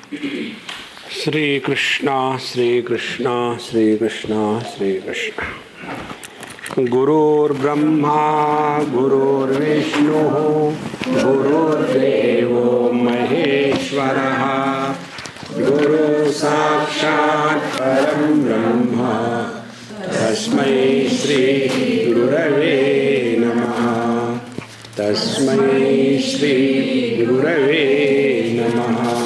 Sri Krishna, Sri Krishna, Sri Krishna, Sri Krishna. Gurur Brahma, Gurur Vishnu, Gurur Devo Maheshwaraha, Guru Sakshat Param Brahma, Tasmai Shri Gurave Namaha, Tasmai Shri Gurave Namaha.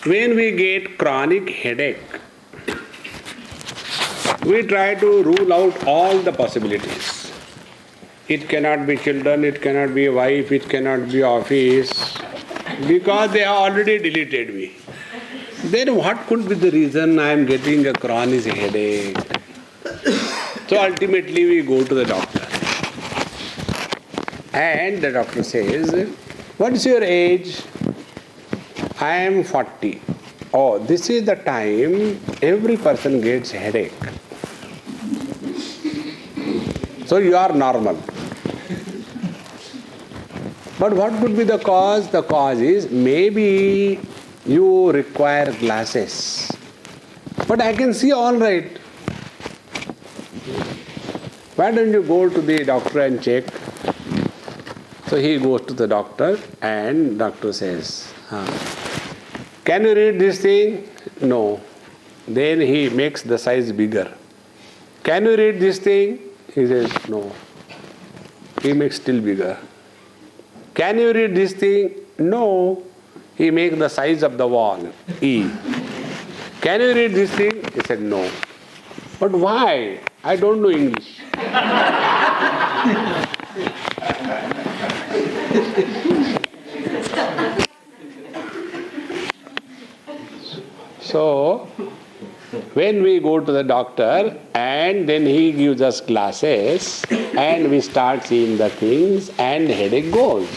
When we get chronic headache, we try to rule out all the possibilities. It cannot be children, it cannot be wife, it cannot be office, because they have already deleted me. Then what could be the reason I am getting a chronic headache? So ultimately we go to the doctor. And the doctor says, what is your age? I am 40. Oh, this is the time every person gets headache. So you are normal. But what could be the cause? The cause is maybe you require glasses. But I can see all right. Why don't you go to the doctor and check? So he goes to the doctor and doctor says, can you read this thing? No. Then he makes the size bigger. Can you read this thing? He says, no. He makes still bigger. Can you read this thing? No. He makes the size of the wall, E. Can you read this thing? He said, no. But why? I don't know English. So, when we go to the doctor and then he gives us glasses and we start seeing the things and headache goes.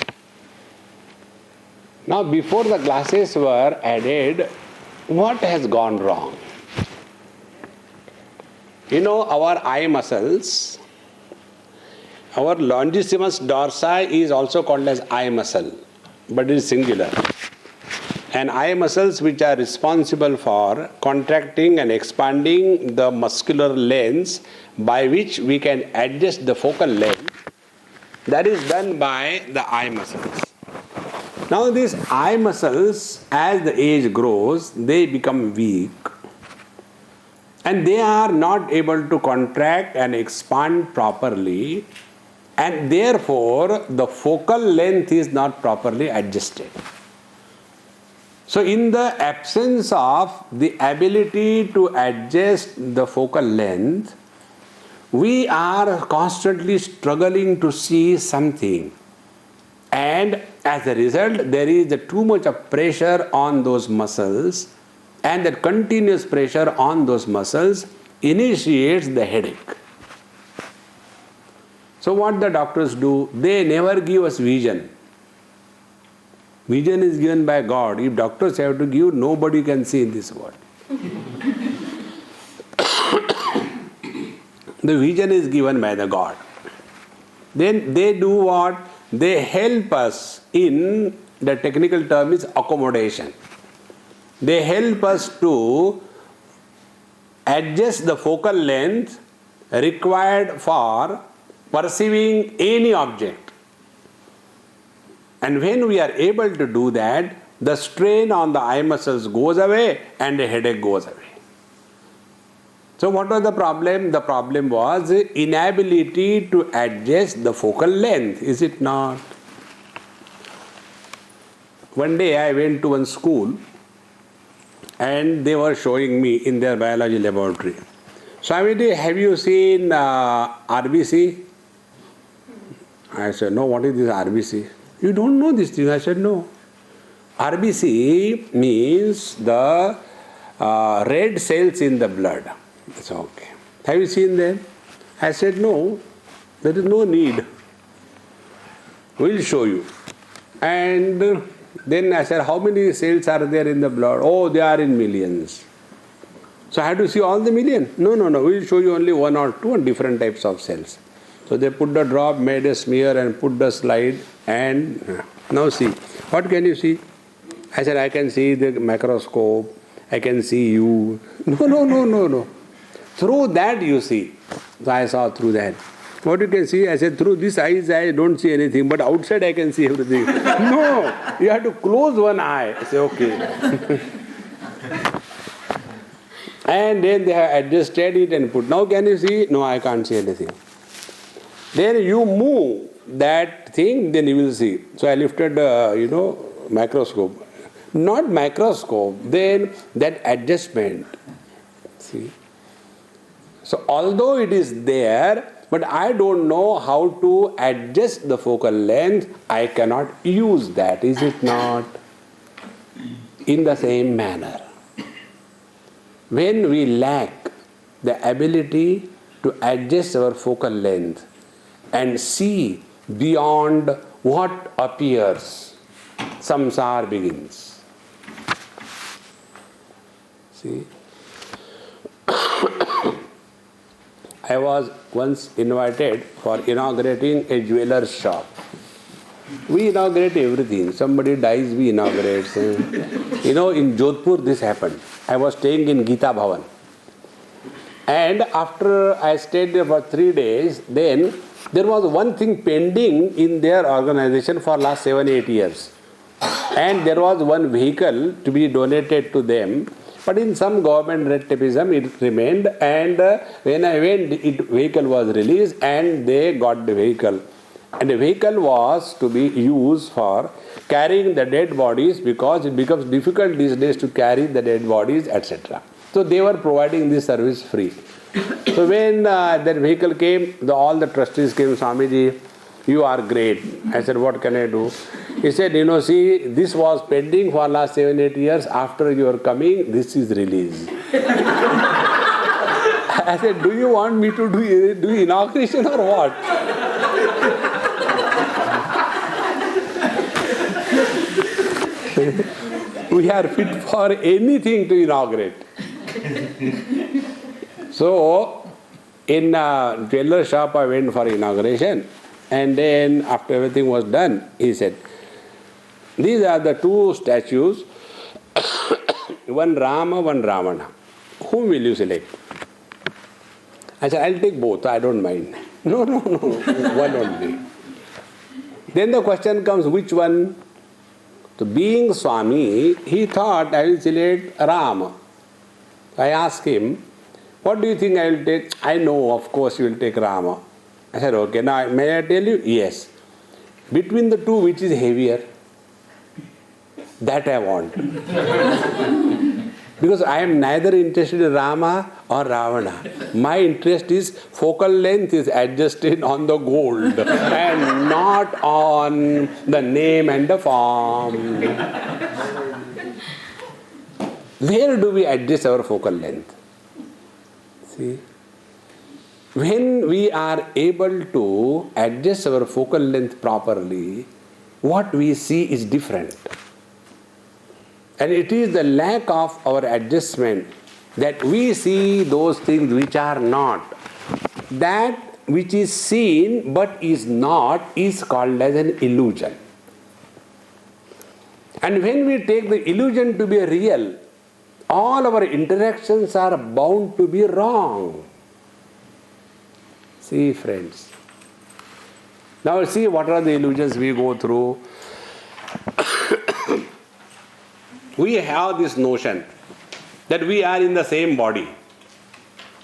Now, before the glasses were added, what has gone wrong? You know, our eye muscles, our longissimus dorsi is also called as eye muscle, but it is singular. And eye muscles which are responsible for contracting and expanding the muscular lens by which we can adjust the focal length, that is done by the eye muscles. Now these eye muscles, as the age grows, they become weak and they are not able to contract and expand properly, and therefore the focal length is not properly adjusted. So in the absence of the ability to adjust the focal length, we are constantly struggling to see something. And as a result, there is too much of pressure on those muscles, and that continuous pressure on those muscles initiates the headache. So what the doctors do? They never give us vision. Vision is given by God. If doctors have to give, nobody can see in this world. The vision is given by the God. Then they do what? They help us in, the technical term is accommodation. They help us to adjust the focal length required for perceiving any object. And when we are able to do that, the strain on the eye muscles goes away and the headache goes away. So what was the problem? The problem was inability to adjust the focal length, is it not? One day I went to one school and they were showing me in their biology laboratory. Swamiji, have you seen RBC? I said, no, what is this RBC? You don't know this thing? I said, no. RBC means the red cells in the blood. It's okay. Have you seen them? I said, no, there is no need. We'll show you. And then I said, how many cells are there in the blood? Oh, they are in millions. So I had to see all the million? No, we'll show you only one or two different types of cells. So they put the drop, made a smear and put the slide, and Now see, what can you see? I said, I can see the microscope, I can see you. No. Through that you see. So I saw through that. What you can see? I said, through these eyes I don't see anything, but outside I can see everything. No, you have to close one eye. I say, okay. And then they have adjusted it and put. Now can you see? No, I can't see anything. Then you move that thing, then you will see. So I lifted, microscope. Not microscope, then that adjustment. See? So although it is there, but I don't know how to adjust the focal length, I cannot use that, is it not? In the same manner, when we lack the ability to adjust our focal length and see beyond what appears, samsara begins. See? I was once invited for inaugurating a jeweler's shop. We inaugurate everything. Somebody dies, we inaugurate. In Jodhpur this happened. I was staying in Gita Bhavan. And after I stayed there for 3 days, then there was one thing pending in their organization for last 7-8 years. And there was one vehicle to be donated to them. But in some government red tapeism it remained, and when I went, vehicle was released and they got the vehicle. And the vehicle was to be used for carrying the dead bodies because it becomes difficult these days to carry the dead bodies, etc. So they were providing this service free. So when that vehicle came, all the trustees came, Swamiji, you are great. I said, what can I do? He said, see, this was pending for last 7-8 years. After your coming, this is released. I said, do you want me to do inauguration or what? We are fit for anything to inaugurate. So, in a jeweler shop, I went for inauguration. And then, after everything was done, he said, these are the two statues, one Rama, one Ravana. Whom will you select? I said, I'll take both, I don't mind. No, one only. Then the question comes, which one? So being Swami, he thought, I will select Rama. I asked him, what do you think I will take? I know, of course, you will take Rama. I said, okay, now may I tell you? Yes. Between the two, which is heavier? That I want. Because I am neither interested in Rama or Ravana. My interest is focal length is adjusted on the gold and not on the name and the form. Where do we adjust our focal length? See? When we are able to adjust our focal length properly, what we see is different. And it is the lack of our adjustment that we see those things which are not. That which is seen but is not is called as an illusion. And when we take the illusion to be real, all our interactions are bound to be wrong. See, friends. Now see what are the illusions we go through. We have this notion that we are in the same body,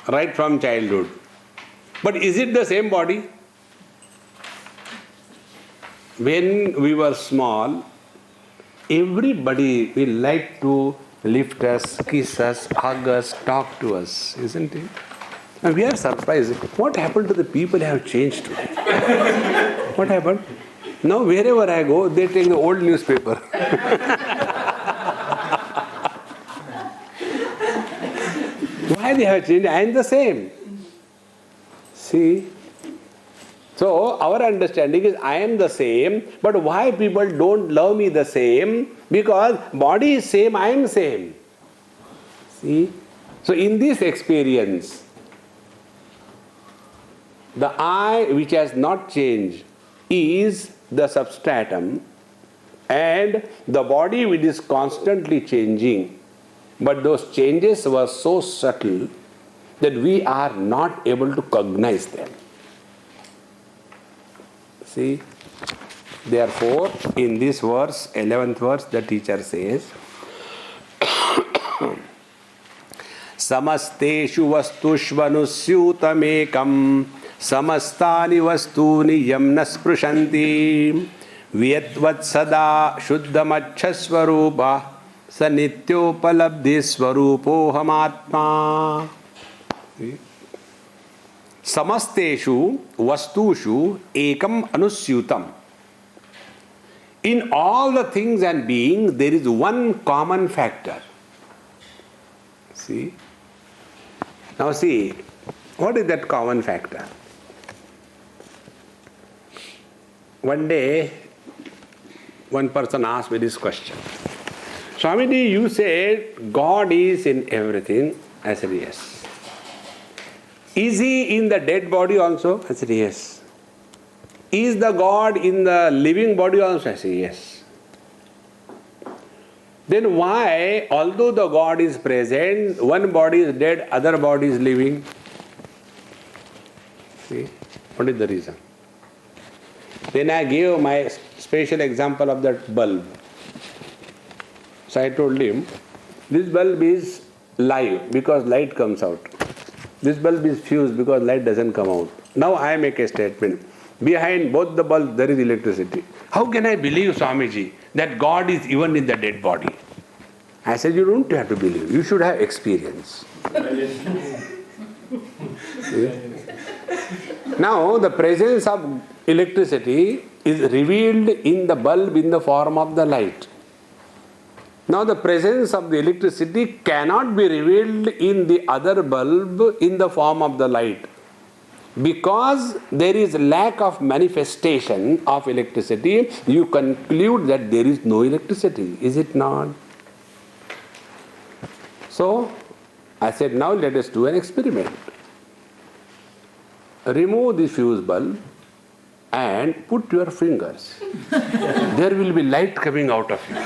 right from childhood. But is it the same body? When we were small, everybody will like to lift us, kiss us, hug us, talk to us, isn't it? And we are surprised. What happened to the people who have changed today? What happened? Now wherever I go, they take the old newspaper. Why they have changed? I am the same. See? So our understanding is I am the same, but why people don't love me the same? Because body is same, I am same. See? So in this experience, the I which has not changed is the substratum, And the body which is constantly changing, but those changes were so subtle that we are not able to cognize them. See, therefore, in this verse, 11th verse, the teacher says, Samasteshu vastushvanusyutamekam samastani vastuni yamna sprushanti vyatvat sada shuddhamachhasvarupa sanityopalabdhi swarupohamatma. Samasteshu vastushu ekam anusyutam. In all the things and beings, there is one common factor. See? Now see, what is that common factor? One day, one person asked me this question. Swamiji, you said God is in everything. I said yes. Is He in the dead body also? I said yes. Is the God in the living body also? I said yes. Then why, although the God is present, one body is dead, other body is living? See, what is the reason? Then I gave my special example of that bulb. So I told him, this bulb is live because light comes out. This bulb is fused because light doesn't come out. Now I make a statement. Behind both the bulbs there is electricity. How can I believe, Swamiji, that God is even in the dead body? I said, you don't have to believe. You should have experience. Now the presence of electricity is revealed in the bulb in the form of the light. Now the presence of the electricity cannot be revealed in the other bulb in the form of the light. Because there is lack of manifestation of electricity, you conclude that there is no electricity. Is it not? So, I said, now let us do an experiment. Remove the fuse bulb and put your fingers. There will be light coming out of you.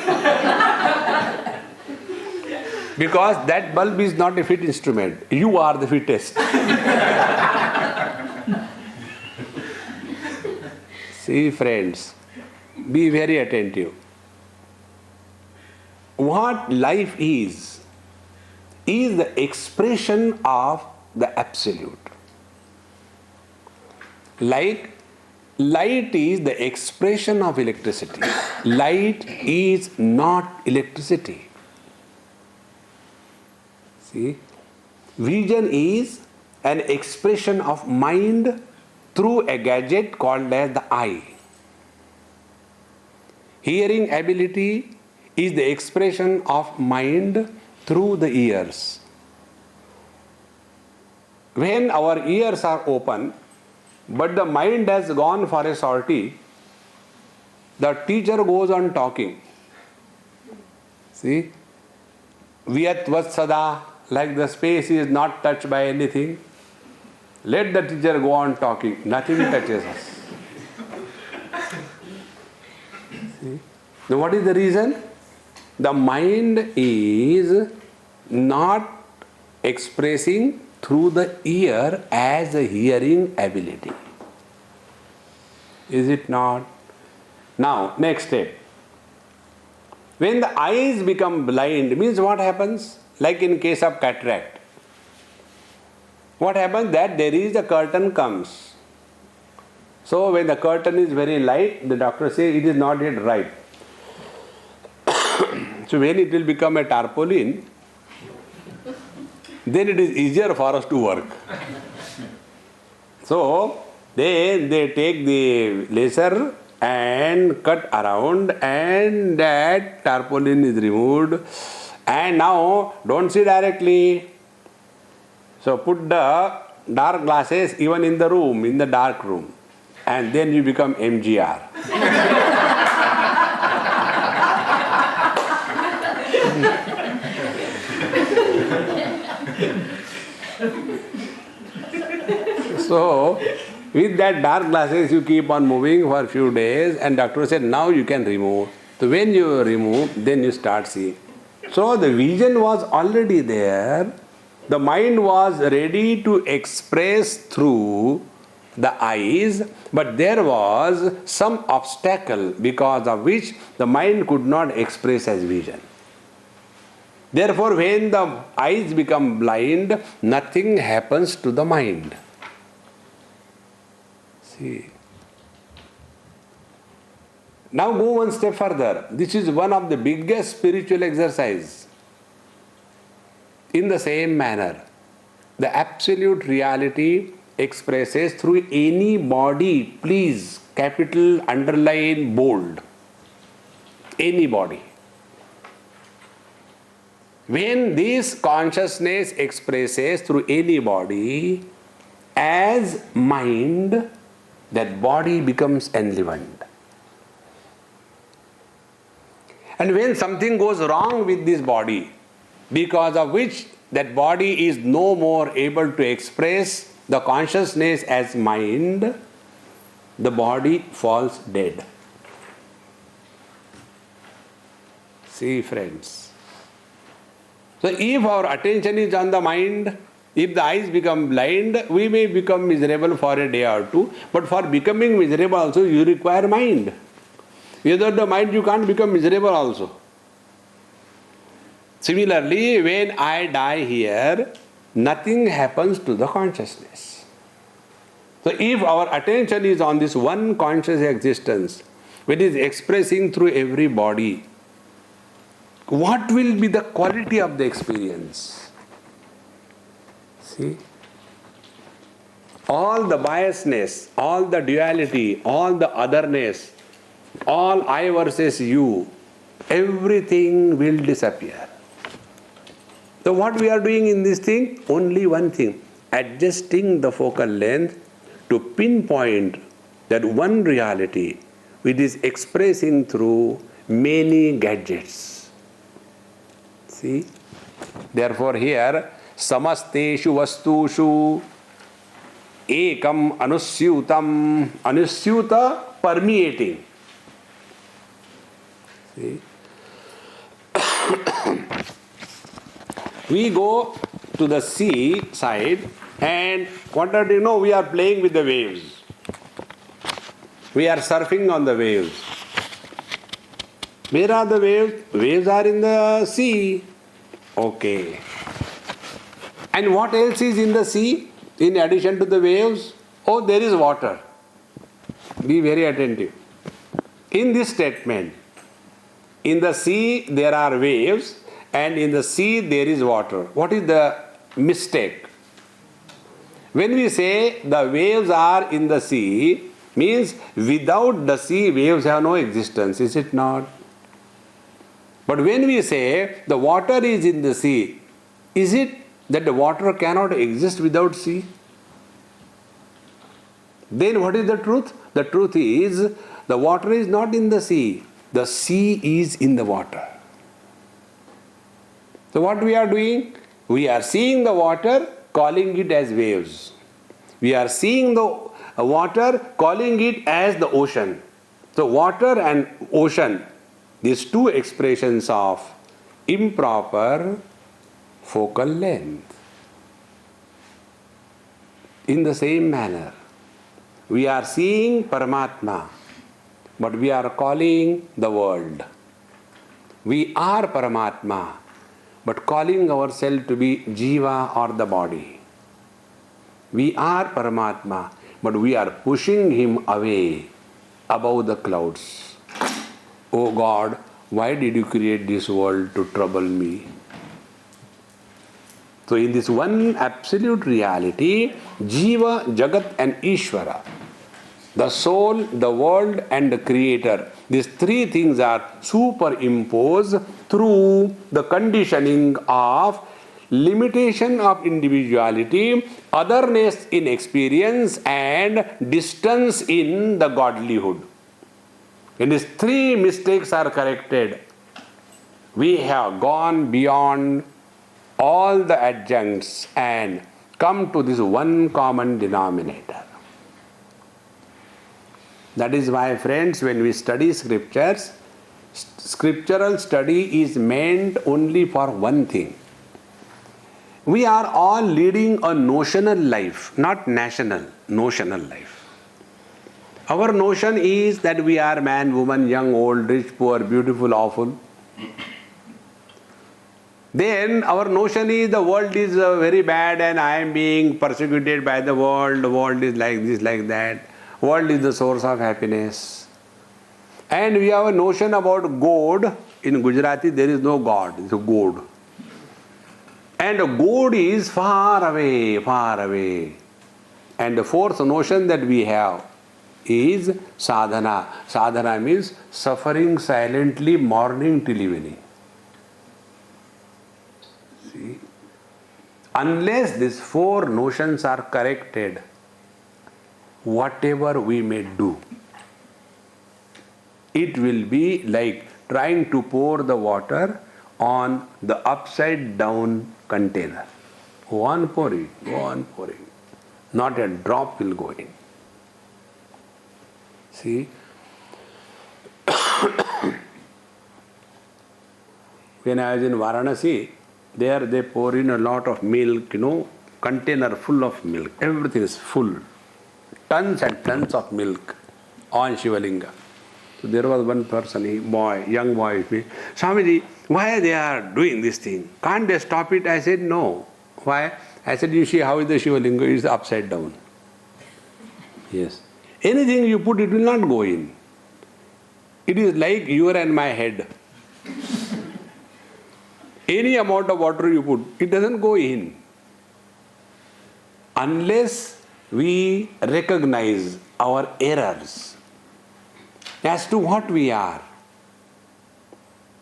Because that bulb is not a fit instrument. You are the fittest. See, friends, be very attentive. What life is the expression of the Absolute. Like light is the expression of electricity. Light is not electricity. See, vision is an expression of mind through a gadget called as the eye. Hearing ability is the expression of mind through the ears. When our ears are open, but the mind has gone for a sortie, the teacher goes on talking. See? Vyat vatsada, like the space is not touched by anything. Let the teacher go on talking. Nothing touches us. See? Now what is the reason? The mind is not expressing through the ear as a hearing ability. Is it not? Now, next step. When the eyes become blind, means what happens? Like in case of cataract. What happens? That there is a curtain comes. So when the curtain is very light, the doctor says it is not yet ripe. So when it will become a tarpaulin, then it is easier for us to work. So then they take the laser and cut around, and that tarpaulin is removed. And now don't see directly. So put the dark glasses even in the room, in the dark room, and then you become MGR. So, with that dark glasses, you keep on moving for a few days, and doctor said, now you can remove. So So when you remove, then you start seeing. So the vision was already there. The mind was ready to express through the eyes, but there was some obstacle because of which the mind could not express as vision. Therefore, when the eyes become blind, nothing happens to the mind. See. Now go one step further. This is one of the biggest spiritual exercise. In the same manner, the absolute reality expresses through any body, please, capital, underline, bold. Any body. When this consciousness expresses through any body as mind, that body becomes enlivened. And when something goes wrong with this body, because of which that body is no more able to express the consciousness as mind, the body falls dead. See, friends. So if our attention is on the mind, if the eyes become blind, we may become miserable for a day or two, but for becoming miserable also you require mind. Without the mind you can't become miserable also. Similarly, when I die here, nothing happens to the consciousness. So if our attention is on this one conscious existence, which is expressing through every body, what will be the quality of the experience? See? All the biasness, all the duality, all the otherness, all I versus you, everything will disappear. So what we are doing in this thing? Only one thing, adjusting the focal length to pinpoint that one reality which is expressing through many gadgets. See? Therefore here, samasteshu vastushu ekam anusyutam, anusyuta permeating. See? We go to the sea side and what do you know? We are playing with the waves. We are surfing on the waves. Where are the waves? Waves are in the sea. Okay. And what else is in the sea in addition to the waves? Oh, there is water. Be very attentive. In this statement, in the sea there are waves and in the sea there is water. What is the mistake? When we say the waves are in the sea, means without the sea waves have no existence, is it not? But when we say the water is in the sea, is it that the water cannot exist without sea? Then what is the truth? The truth is the water is not in the sea. The sea is in the water. So what we are doing? We are seeing the water, calling it as waves. We are seeing the water, calling it as the ocean. So water and ocean, these two expressions of improper focal length. In the same manner, we are seeing Paramatma, but we are calling the world. We are Paramatma, but calling ourselves to be Jiva or the body. We are Paramatma, but we are pushing him away above the clouds. Oh God, why did you create this world to trouble me? So in this one absolute reality, Jiva, Jagat and Ishvara, the soul, the world and the creator, these three things are superimposed through the conditioning of limitation of individuality, otherness in experience and distance in the godlyhood. When these three mistakes are corrected, we have gone beyond all the adjuncts and come to this one common denominator. That is why, friends, when we study scriptures, Scriptural study is meant only for one thing. We are all leading a notional life, not national, notional life. Our notion is that we are man, woman, young, old, rich, poor, beautiful, awful. Then our notion is the world is very bad and I am being persecuted by the world is like this, like that. World is the source of happiness. And we have a notion about God. In Gujarati there is no God, it's a God. And God is far away, far away. And the fourth notion that we have is sadhana. Sadhana means suffering silently morning till evening. See? Unless these four notions are corrected, whatever we may do, it will be like trying to pour the water on the upside down container. One pouring. Not a drop will go in. See? When I was in Varanasi, there they pour in a lot of milk, container full of milk. Everything is full. Tons and tons of milk on Shivalinga. So there was one person, young boy with me. Swamiji, why they are doing this thing? Can't they stop it? I said, no. Why? I said, you see how is the Shivalinga is upside down. Yes. Anything you put, it will not go in. It is like your and my head. Any amount of water you put, it doesn't go in. Unless we recognize our errors as to what we are.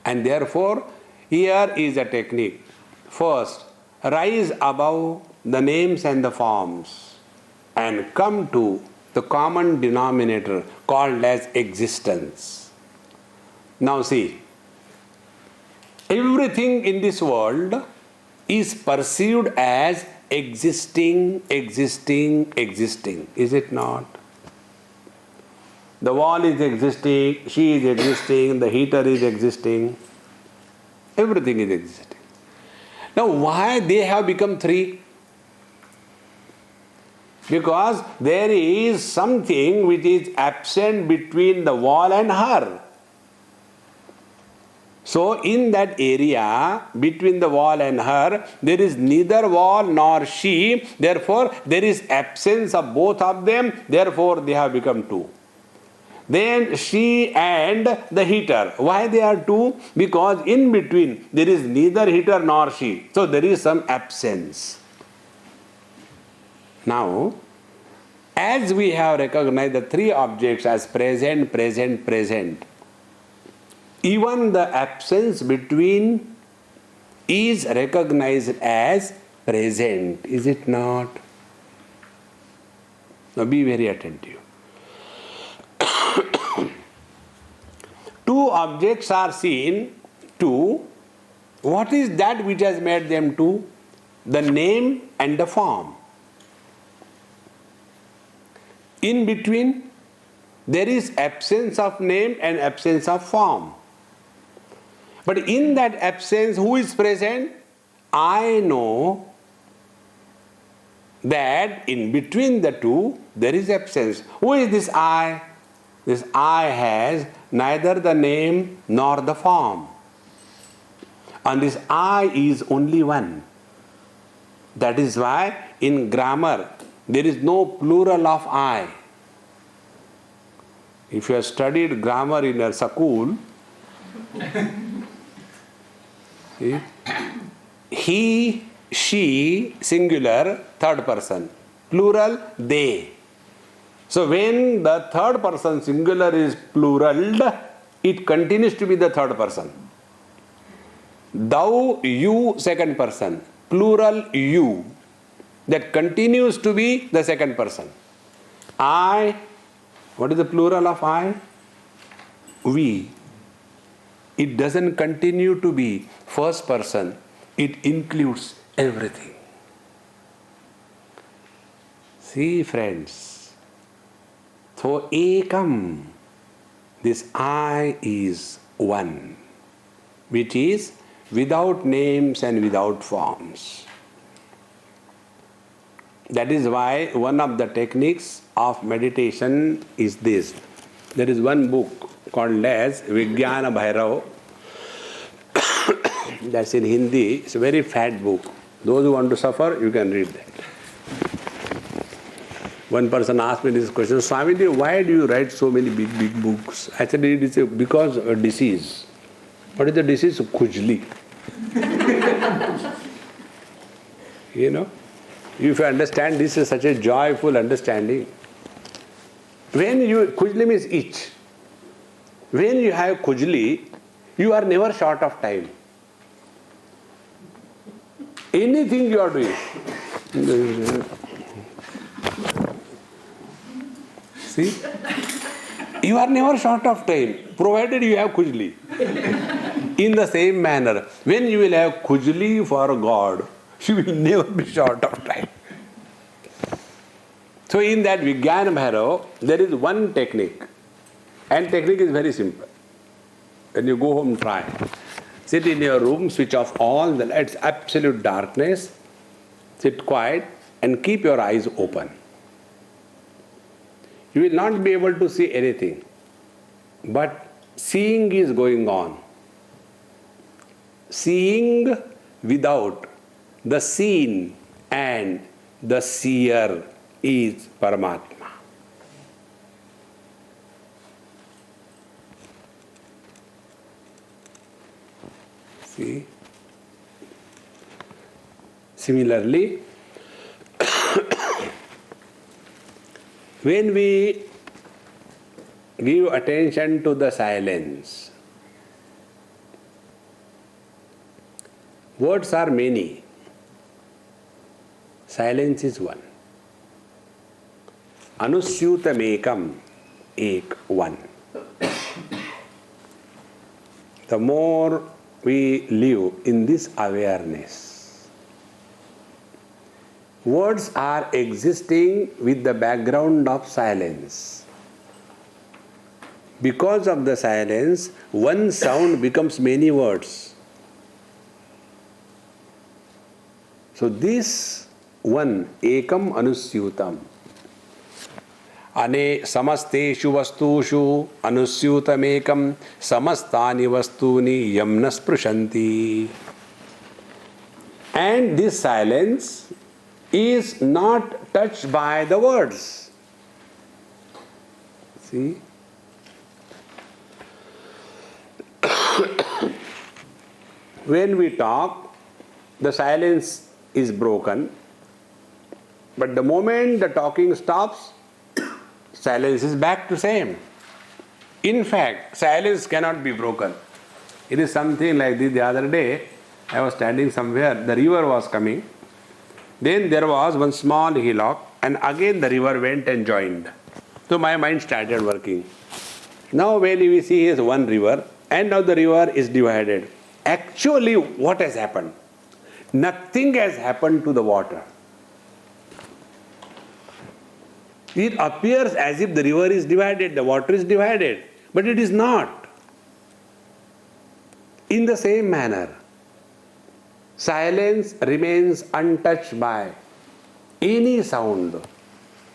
And therefore, here is a technique. First, rise above the names and the forms and come to the common denominator called as existence. Now see, everything in this world is perceived as existing. Is it not? The wall is existing, she is existing, the heater is existing, everything is existing. Now why they have become three? Because there is something which is absent between the wall and her. So in that area between the wall and her, there is neither wall nor she, therefore there is absence of both of them, therefore they have become two. Then she and the heater. Why they are two? Because in between there is neither heater nor she. So there is some absence. Now, as we have recognized the three objects as present, even the absence between is recognized as present. Is it not? Now be very attentive. Two objects are seen, two. What is that which has made them two? The name and the form. In between, there is absence of name and absence of form. But in that absence, who is present? I know that in between the two, there is absence. Who is this I? This I has neither the name nor the form. And this I is only one. That is why in grammar there is no plural of I. If you have studied grammar in a school, see? He, she, singular, third person. Plural, they. So when the third person singular is plural, it continues to be the third person. Thou, you, second person. Plural, you. That continues to be the second person. I, what is the plural of I? We. It doesn't continue to be first person. It includes everything. See, friends. So ekam, this I is one, which is without names and without forms. That is why one of the techniques of meditation is this. There is one book called as Vijnana Bhairav. That's in Hindi. It's a very fat book. Those who want to suffer, you can read that. One person asked me this question, Swamiji, why do you write so many big books? I said, it is because of a disease. What is the disease? Khujli. You know? If you understand, this is such a joyful understanding. Khujli means itch. When you have khujli, you are never short of time. Anything you are doing. See? You are never short of time, provided you have khujli. In the same manner, when you will have khujli for God, you will never be short of time. So in that Vijnana Bhairav, there is one technique. And technique is very simple. When you go home, try. Sit in your room, switch off all the lights, absolute darkness. Sit quiet and keep your eyes open. You will not be able to see anything. But seeing is going on. Seeing without the seen and the seer is Paramatma. See? Similarly, when we give attention to the silence, words are many. Silence is one. Anusyutamekam, ek, one. The more we live in this awareness, words are existing with the background of silence. Because of the silence, one sound becomes many words. So this one, ekam anusyutam, ane samasteshu vastushu anusyutamekam samastani vastuni yamna sprushanti. And this silence is not touched by the words. See? When we talk, the silence is broken. But the moment the talking stops, silence is back to same. In fact, silence cannot be broken. It is something like this. The other day, I was standing somewhere, the river was coming. Then there was one small hillock, and again the river went and joined. So my mind started working. Now when we see is one river, and now the river is divided. Actually, what has happened? Nothing has happened to the water. It appears as if the river is divided, the water is divided, but it is not. In the same manner, silence remains untouched by any sound.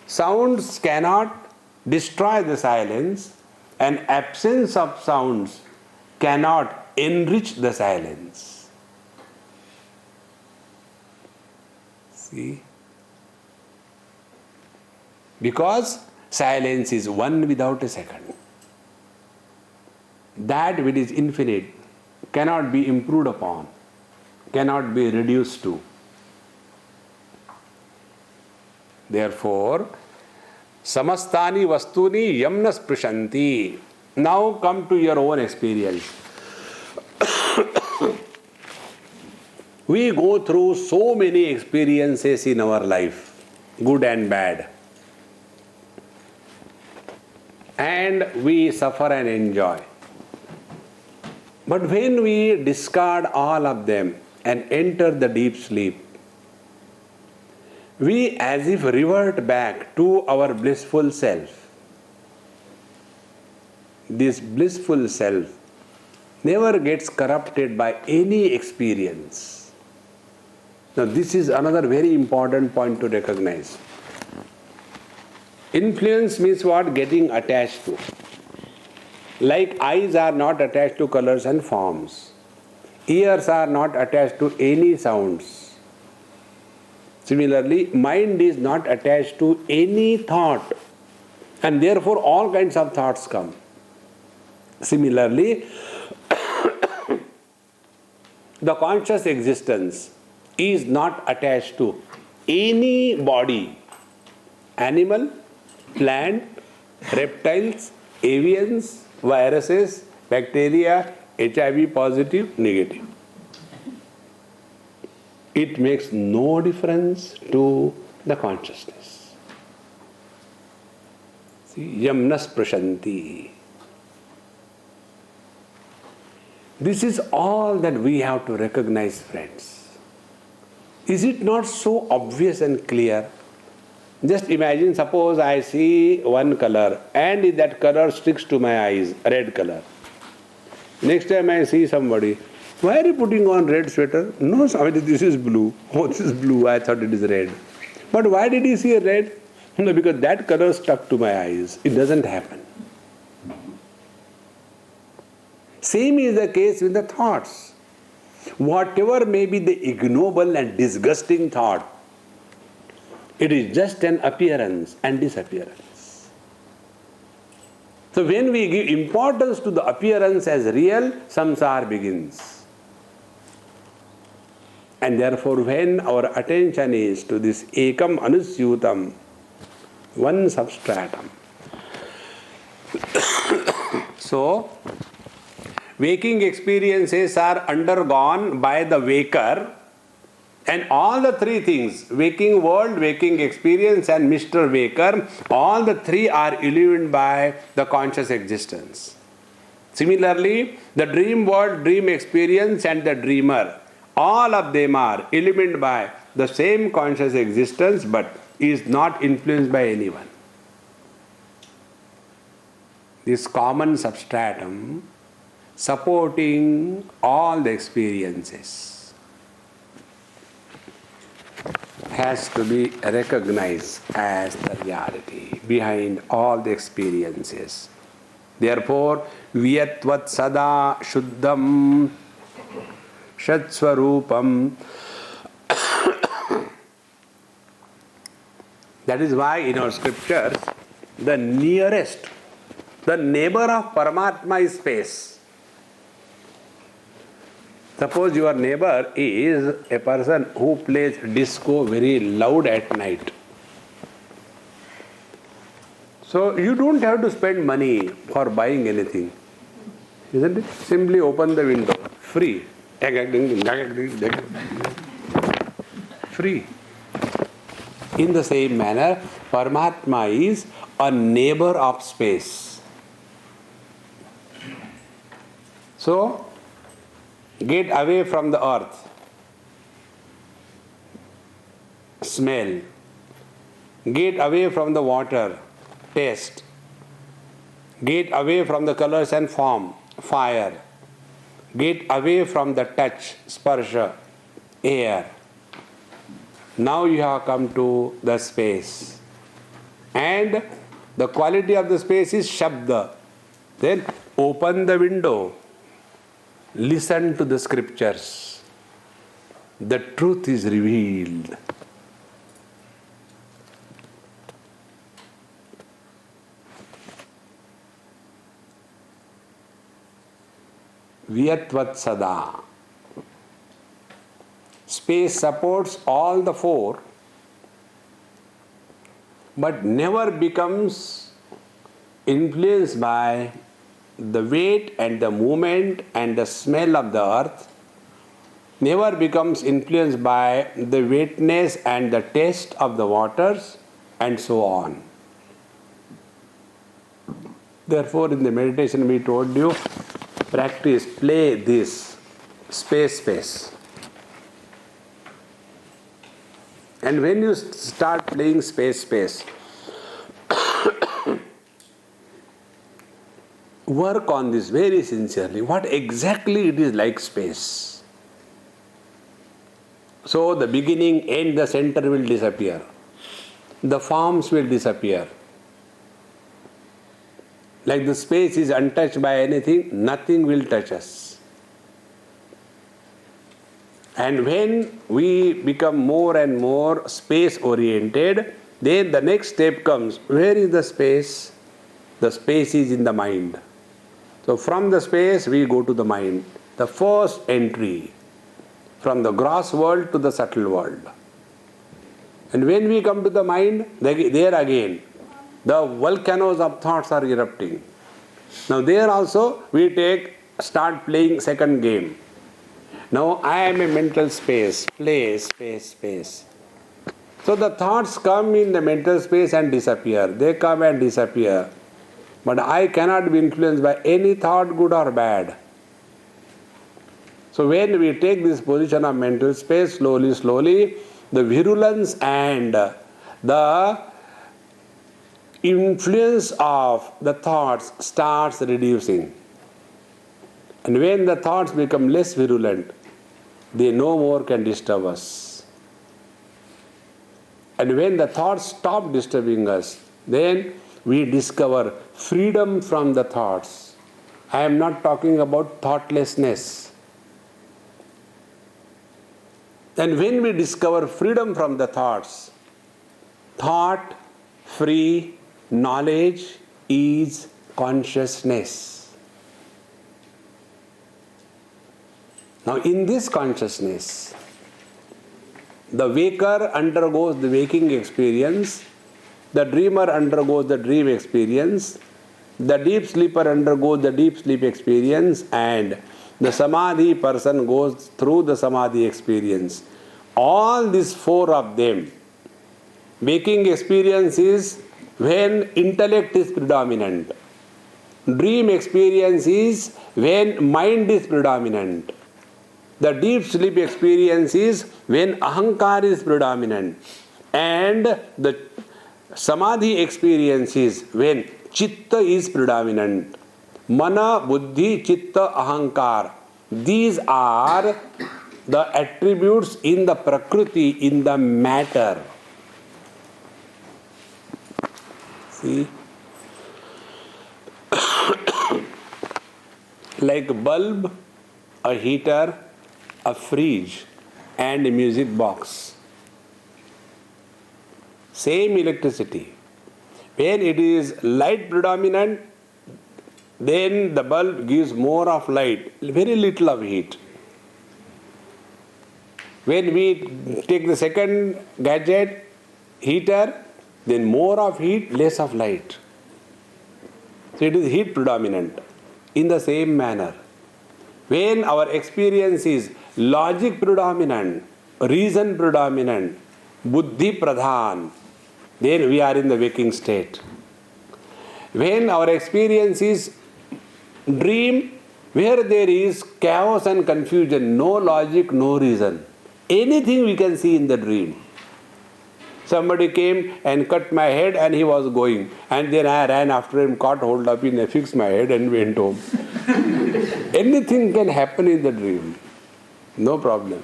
Sounds cannot destroy the silence, and absence of sounds cannot enrich the silence. See? Because silence is one without a second. That which is infinite cannot be improved upon, cannot be reduced to. Therefore, samastani vastuni yamna sprishanti. Now come to your own experience. We go through so many experiences in our life, good and bad. And we suffer and enjoy. But when we discard all of them and enter the deep sleep, we as if revert back to our blissful self. This blissful self never gets corrupted by any experience. Now this is another very important point to recognize. Influence means what? Getting attached to. Like eyes are not attached to colors and forms. Ears are not attached to any sounds. Similarly, mind is not attached to any thought, and therefore all kinds of thoughts come. Similarly, the conscious existence is not attached to any body, animal, plant, reptiles, avians, viruses, bacteria, HIV positive, negative. It makes no difference to the consciousness. See, yamnas prashanti. This is all that we have to recognize, friends. Is it not so obvious and clear? Just imagine, suppose I see one color and that color sticks to my eyes, red color. Next time I see somebody, why are you putting on red sweater? No, Swami, this is blue. Oh, this is blue. I thought it is red. But why did he see red? No, because that color stuck to my eyes. It doesn't happen. Same is the case with the thoughts. Whatever may be the ignoble and disgusting thought, it is just an appearance and disappearance. So when we give importance to the appearance as real, samsara begins. And therefore when our attention is to this ekam anusyutam, one substratum. So, waking experiences are undergone by the waker, and all the three things, waking world, waking experience and Mr. Waker, all the three are illumined by the conscious existence. Similarly, the dream world, dream experience and the dreamer, all of them are illumined by the same conscious existence but is not influenced by anyone. This common substratum supporting all the experiences has to be recognized as the reality behind all the experiences. Therefore, Vyatvat Sada Shuddham Shatswarupam. That is why in our scriptures, the nearest, the neighbor of Paramatma is space. Suppose your neighbor is a person who plays disco very loud at night. So you don't have to spend money for buying anything. Isn't it? Simply open the window. Free. Free. In the same manner, Paramatma is a neighbor of space. So, get away from the earth. Smell. Get away from the water. Taste. Get away from the colors and form. Fire. Get away from the touch. Sparsha. Air. Now you have come to the space. And the quality of the space is Shabda. Then open the window. Listen to the scriptures. The truth is revealed. Vyatvat Sada. Space supports all the four, but never becomes influenced by the weight and the movement and the smell of the earth, never becomes influenced by the wetness and the taste of the waters, and so on. Therefore, in the meditation we told you, practice, play this space. And when you start playing space, work on this very sincerely. What exactly it is like space? So the beginning, end, the center will disappear. The forms will disappear. Like the space is untouched by anything, nothing will touch us. And when we become more and more space oriented, then the next step comes. Where is the space? The space is in the mind. So from the space we go to the mind. The first entry from the gross world to the subtle world. And when we come to the mind, there again, the volcanoes of thoughts are erupting. Now there also we start playing second game. Now I am a mental space, space. So the thoughts come in the mental space and disappear. They come and disappear. But I cannot be influenced by any thought, good or bad. So when we take this position of mental space, slowly, the virulence and the influence of the thoughts starts reducing. And when the thoughts become less virulent, they no more can disturb us. And when the thoughts stop disturbing us, then we discover freedom from the thoughts. I am not talking about thoughtlessness. And when we discover freedom from the thoughts, thought-free knowledge is consciousness. Now in this consciousness, the waker undergoes the waking experience, the dreamer undergoes the dream experience, the deep sleeper undergoes the deep sleep experience, and the samadhi person goes through the samadhi experience. All these four of them, waking experience is when intellect is predominant. Dream experience is when mind is predominant. The deep sleep experience is when ahankar is predominant. And the samadhi experience is when chitta is predominant. Mana, buddhi, chitta, ahankar. These are the attributes in the prakriti, in the matter. See? Like a bulb, a heater, a fridge, and a music box. Same electricity. When it is light predominant, then the bulb gives more of light, very little of heat. When we take the second gadget, heater, then more of heat, less of light. So it is heat predominant. In the same manner, when our experience is logic predominant, reason predominant, buddhi pradhan, then we are in the waking state. When our experience is dream, where there is chaos and confusion, no logic, no reason, anything we can see in the dream. Somebody came and cut my head and he was going. And then I ran after him, caught hold of him, fixed my head and went home. Anything can happen in the dream. No problem.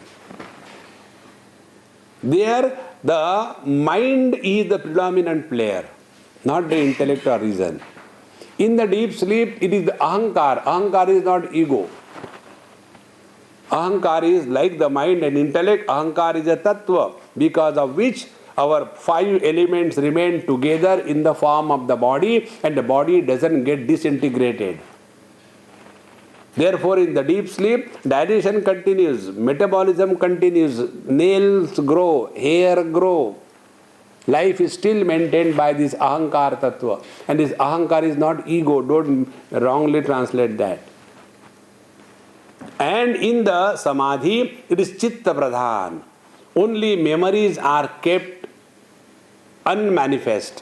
There, the mind is the predominant player, not the intellect or reason. In the deep sleep, it is the ahankar. Ahankar is not ego. Ahankar is like the mind and intellect. Ahankar is a tattva, because of which our five elements remain together in the form of the body, and the body doesn't get disintegrated. Therefore, in the deep sleep, digestion continues, metabolism continues, nails grow, hair grow. Life is still maintained by this ahankar tattva. And this ahankar is not ego, don't wrongly translate that. And in the samadhi, it is chitta pradhan. Only memories are kept unmanifest.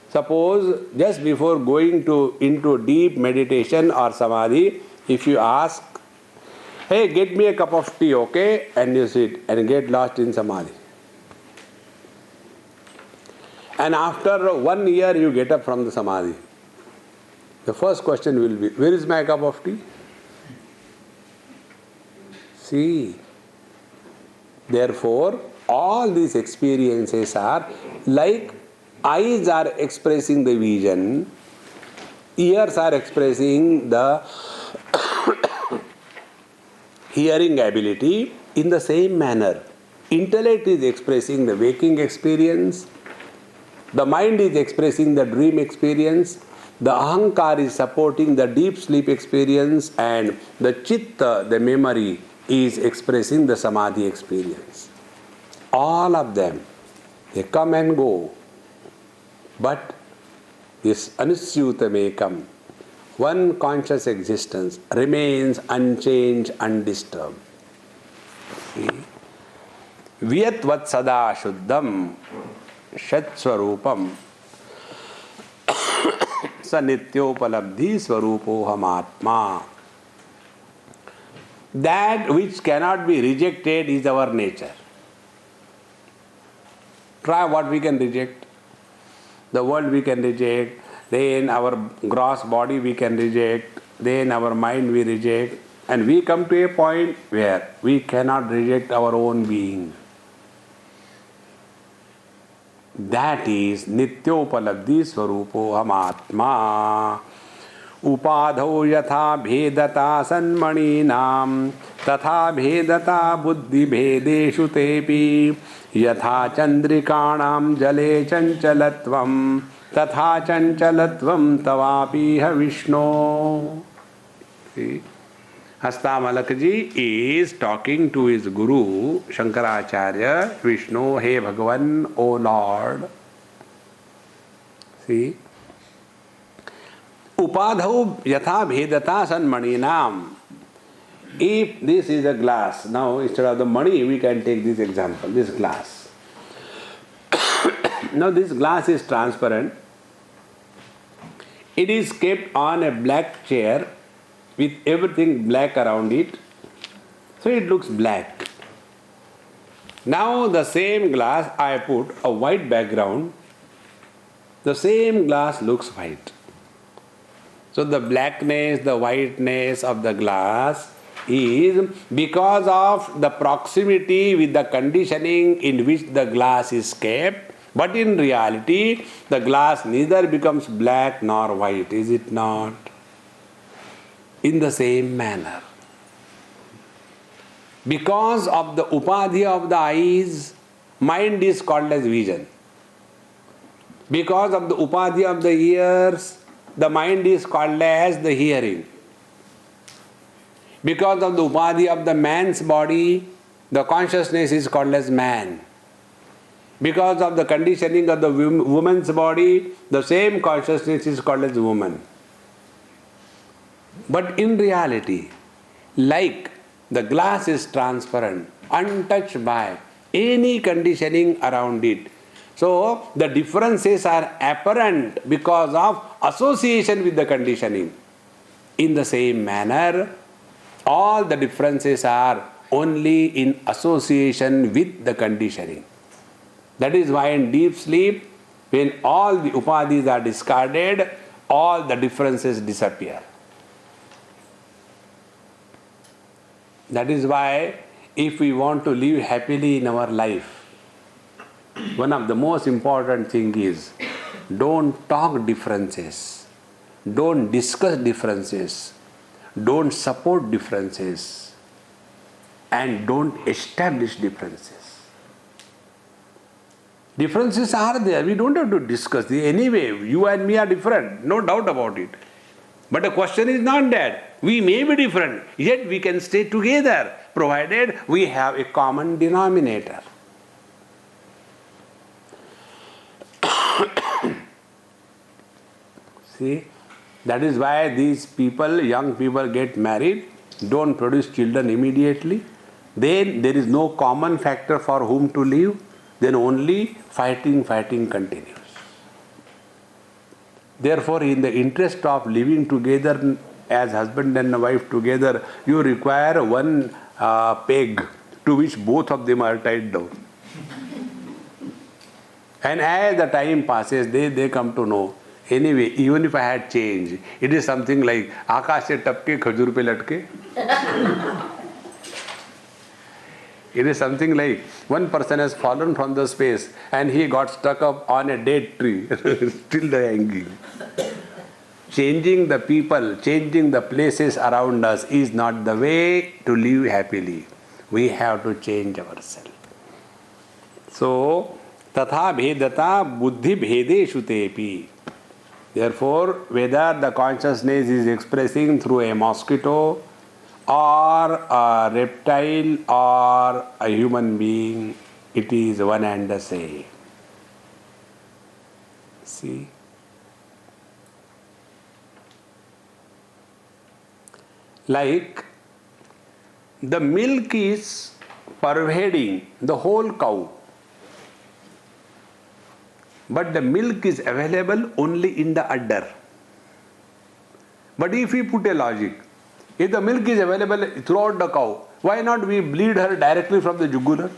Suppose just before going into deep meditation or samadhi, if you ask, hey, get me a cup of tea, okay? And you sit and get lost in samadhi. And after 1 year, you get up from the samadhi. The first question will be, where is my cup of tea? See, therefore, all these experiences are like eyes are expressing the vision, ears are expressing the hearing ability. In the same manner, intellect is expressing the waking experience, the mind is expressing the dream experience, the ahankar is supporting the deep sleep experience, and the chitta, the memory, is expressing the samadhi experience. All of them, they come and go. But this anisyutamekam, one conscious existence, remains unchanged, undisturbed. Vyatvat sada shuddham shat swarupam sa nityopalabdhi swarupoham atma. That which cannot be rejected is our nature. Try what we can reject. The world we can reject, then our gross body we can reject, then our mind we reject, and we come to a point where we cannot reject our own being. That is nityopalabdhi swarupoham atma. Upadho yatha bhedata sanmaninam tatha bhedata buddhi bhedeshu tepi yatha chandrikanam jale chanchalatvam tatha chanchalatvam tavapiha Vishnu. See? Hastamalaka ji is talking to his guru Shankaracharya, Vishnu, hey Bhagavan, O Lord. See? Upadhau yatha bhedata sanmaninam. If this is a glass, now instead of the money we can take this example, this glass. Now this glass is transparent. It is kept on a black chair with everything black around it. So it looks black. Now the same glass I put a white background. The same glass looks white. So the blackness, the whiteness of the glass is because of the proximity with the conditioning in which the glass is kept. But in reality, the glass neither becomes black nor white, is it not? In the same manner. Because of the upadhi of the eyes, mind is called as vision. Because of the upadhi of the ears, the mind is called as the hearing. Because of the upadhi of the man's body, the consciousness is called as man. Because of the conditioning of the woman's body, the same consciousness is called as woman. But in reality, like the glass is transparent, untouched by any conditioning around it. So the differences are apparent because of association with the conditioning. In the same manner, all the differences are only in association with the conditioning. That is why in deep sleep, when all the upadhis are discarded, all the differences disappear. That is why if we want to live happily in our life, one of the most important thing is don't talk differences, don't discuss differences, don't support differences, and don't establish differences. Differences are there, we don't have to discuss. Anyway, you and me are different, no doubt about it. But the question is not that. We may be different, yet we can stay together, provided we have a common denominator. See, that is why these people, young people get married, don't produce children immediately. Then there is no common factor for whom to live. Then only fighting continues. Therefore, in the interest of living together as husband and wife together, you require one peg to which both of them are tied down. And as the time passes, they come to know, Anyway, even if I had changed, it is something like Akash se tapke khajur pe latke. It is something like one person has fallen from the space and he got stuck up on a date tree, still hanging. Changing the people, changing the places around us is not the way to live happily. We have to change ourselves. So, tatha bhedata buddhi bhedeshu tepi. Therefore, whether the consciousness is expressing through a mosquito or a reptile or a human being, it is one and the same. See? Like the milk is pervading the whole cow, but the milk is available only in the udder. But if we put a logic, if the milk is available throughout the cow, why not we bleed her directly from the jugular?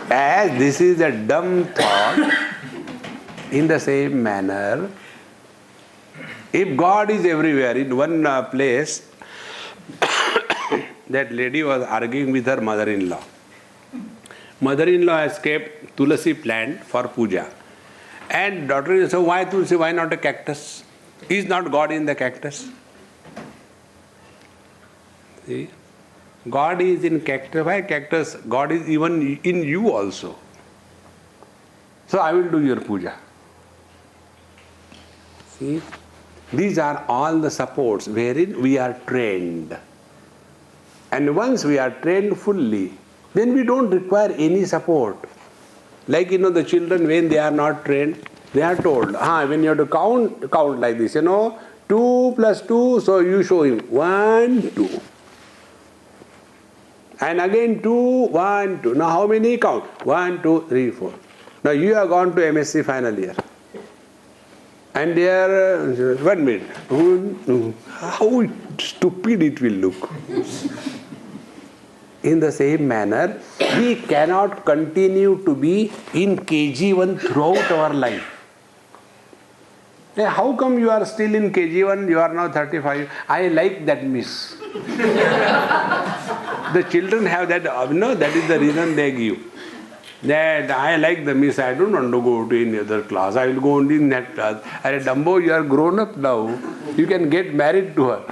As this is a dumb thought, in the same manner, if God is everywhere, in one place, that lady was arguing with her mother-in-law. Mother-in-law has kept tulasi plant for puja. And daughter said, so why tulsi, why not a cactus? Is not God in the cactus? See? God is in cactus. Why cactus? God is even in you also. So I will do your puja. See? These are all the supports wherein we are trained. And once we are trained fully, then we don't require any support. Like, the children, when they are not trained, they are told, when you have to count like this, 2 plus 2, so you show him 1, 2. And again 2, 1, 2. Now how many count? 1, 2, 3, 4. Now you have gone to MSc final year. And there, 1 minute. How stupid it will look. In the same manner, we cannot continue to be in KG1 throughout our life. Hey, how come you are still in KG1, you are now 35? I like that miss. The children have that, that is the reason they give. That I like the miss, I don't want to go to any other class, I will go only in that class. I said, Dumbo, you are grown up now, you can get married to her.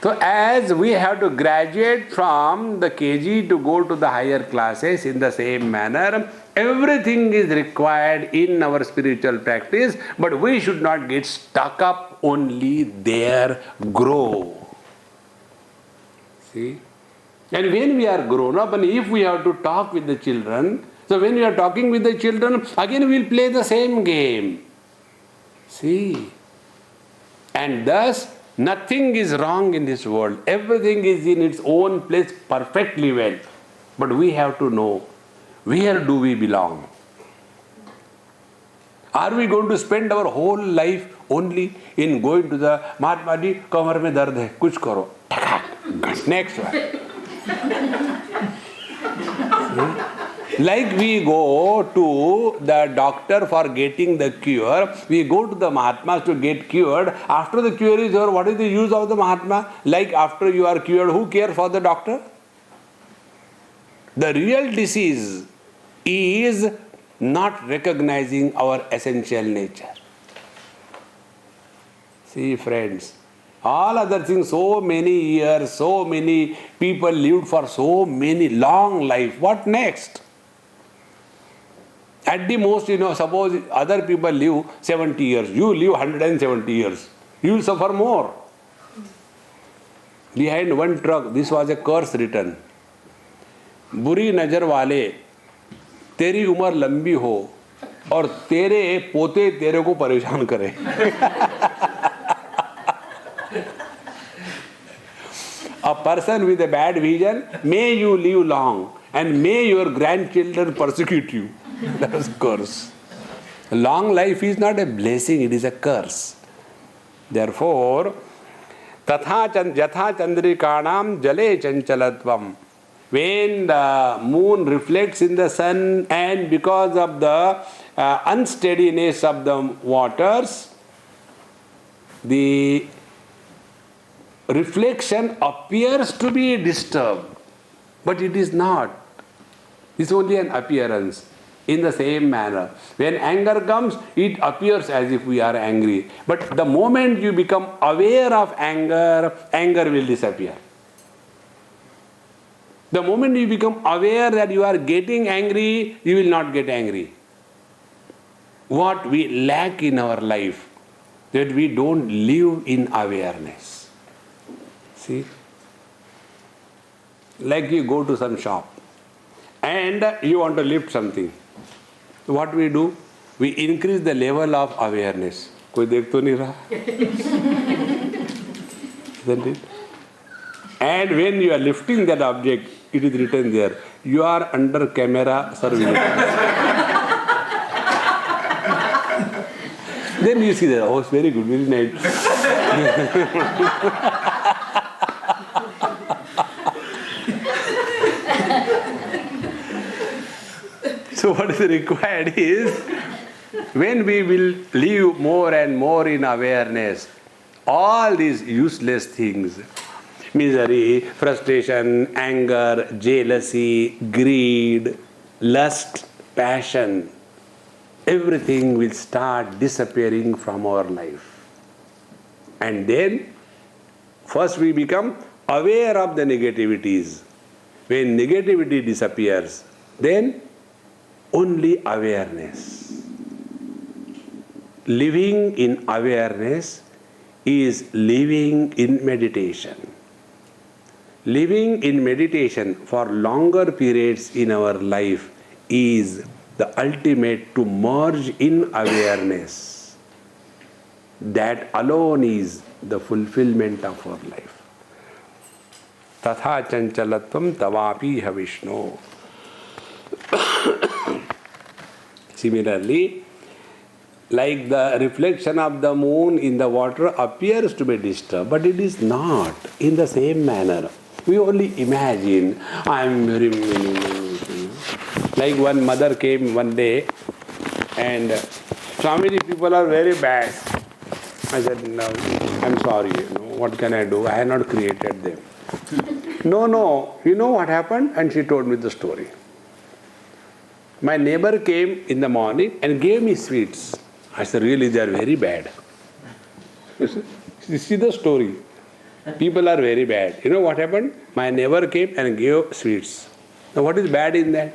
So as we have to graduate from the KG to go to the higher classes, in the same manner, everything is required in our spiritual practice, but we should not get stuck up only there, grow. See? And when we are grown up, and if we have to talk with the children, so when we are talking with the children, again we will play the same game. See? And thus, nothing is wrong in this world. Everything is in its own place perfectly well. But we have to know, where do we belong? Are we going to spend our whole life only in going to the Mahatma ji, kamar mein dard hai, kuch karo. Next one. Like we go to the doctor for getting the cure, we go to the Mahatmas to get cured. After the cure is over, what is the use of the Mahatma? Like after you are cured, who cares for the doctor? The real disease is not recognizing our essential nature. See, friends, all other things, so many years, so many people lived for so many long life. What next? At the most, suppose other people live 70 years, you live 170 years. You will suffer more. Behind one truck, this was a curse written. बुरी नजर वाले, तेरी उम्र लंबी हो और तेरे पोते तेरे को परेशान करें. A person with a bad vision, may you live long and may your grandchildren persecute you. That is a curse. Long life is not a blessing, it is a curse. Therefore, Yatha chandrikanam jale chanchalatvam. When the moon reflects in the sun and because of the unsteadiness of the waters, the reflection appears to be disturbed, but it is not. It's only an appearance. In the same manner, when anger comes, it appears as if we are angry. But the moment you become aware of anger, anger will disappear. The moment you become aware that you are getting angry, you will not get angry. What we lack in our life, that we don't live in awareness. See? Like you go to some shop and you want to lift something. What we do? We increase the level of awareness. कोई देख तो नहीं रहा? Isn't it? And when you are lifting that object, it is written there, you are under camera surveillance. Then you see that, oh, it's very good, very nice. So what is required is, when we will live more and more in awareness, all these useless things, misery, frustration, anger, jealousy, greed, lust, passion, everything will start disappearing from our life. And then, first we become aware of the negativities. When negativity disappears, then only awareness. Living in awareness is living in meditation. Living in meditation for longer periods in our life is the ultimate to merge in awareness. That alone is the fulfillment of our life. Tatha chanchalatvam tavapi Vishnu. Similarly, like the reflection of the moon in the water appears to be disturbed, but it is not. In the same manner, we only imagine, I am very minimal. Like one mother came one day and, Swamiji, people are very bad. I said, no, I'm sorry, what can I do? I have not created them. No, you know what happened? And she told me the story. My neighbor came in the morning and gave me sweets. I said, really, they are very bad. You see the story. People are very bad. You know what happened? My neighbor came and gave sweets. Now what is bad in that?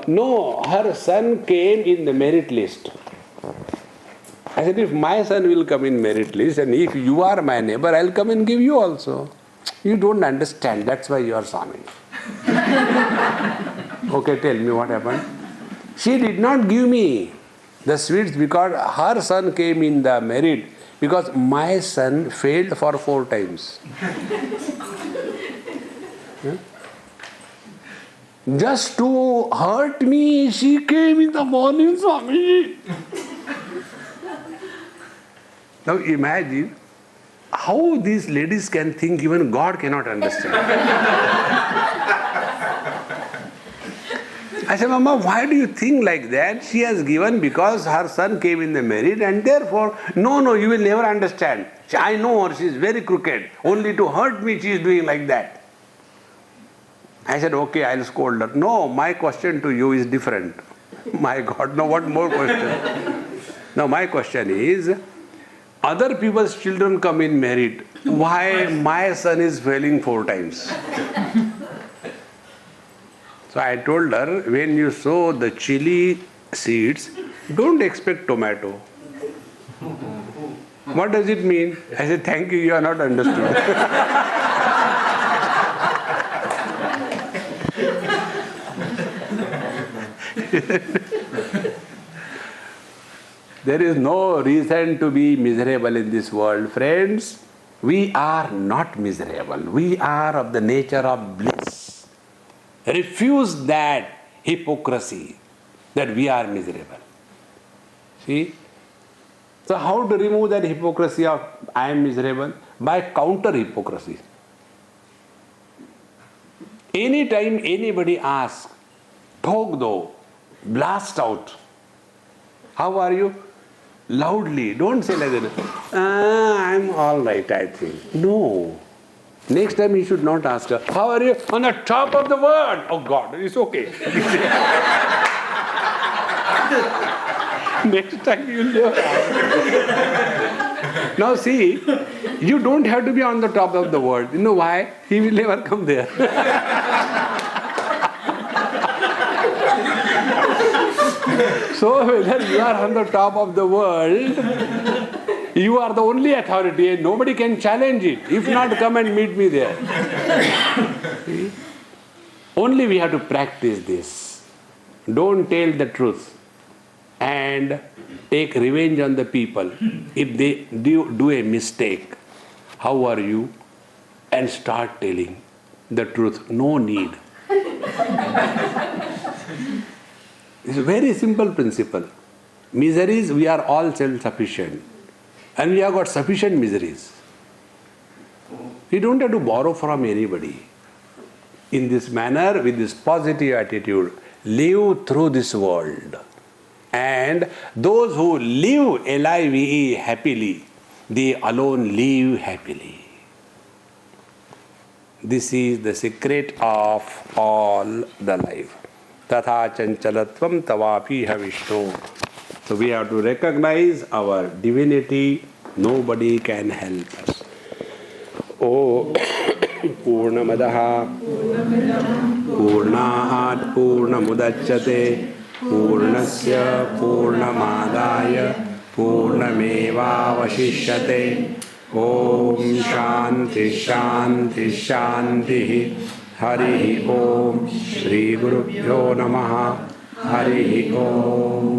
No, her son came in the merit list. I said, if my son will come in merit list and if you are my neighbor, I'll come and give you also. You don't understand. That's why you are Swami. Okay, tell me what happened. She did not give me the sweets because her son came in the merit, because my son failed for 4 times. Yeah? Just to hurt me, she came in the morning, Swami. Now imagine how these ladies can think even God cannot understand. I said, Mama, why do you think like that? She has given because her son came in the merit and therefore, no, you will never understand. I know her, she is very crooked. Only to hurt me she is doing like that. I said, okay, I'll scold her. No, my question to you is different. My God, no, what more question? Now my question is, other people's children come in merit. Why my son is failing 4 times? So I told her, when you sow the chili seeds, don't expect tomato. What does it mean? I said, thank you, you are not understood. There is no reason to be miserable in this world. Friends, we are not miserable. We are of the nature of bliss. Refuse that hypocrisy that we are miserable. See? So how to remove that hypocrisy of I am miserable? By counter hypocrisy. Anytime anybody asks, talk though, blast out. How are you? Loudly. Don't say like that. I'm all right, I think. No. Next time you should not ask her, how are you? On the top of the world. Oh God, it's okay. Next time you'll never ask. Now see, you don't have to be on the top of the world. You know why? He will never come there. So whether you are on the top of the world, you are the only authority and nobody can challenge it. If not, come and meet me there. Only we have to practice this. Don't tell the truth and take revenge on the people. If they do a mistake, how are you? And start telling the truth. No need. It's a very simple principle. Miseries, we are all self-sufficient. And we have got sufficient miseries. We don't have to borrow from anybody. In this manner, with this positive attitude, live through this world. And those who live live happily, they alone live happily. This is the secret of all the life. Tatha chanchalatvam tavapi Vishnu. So we have to recognize our divinity. Nobody can help us. Oh, Purnamadaha Purnahat Purnamudachyate Purnasya Purnamadaya Purnameva Vashishyate. Om Shanti Shanti Shanti. Hari Om. Shri Gurubhyo Namaha. Hari Om.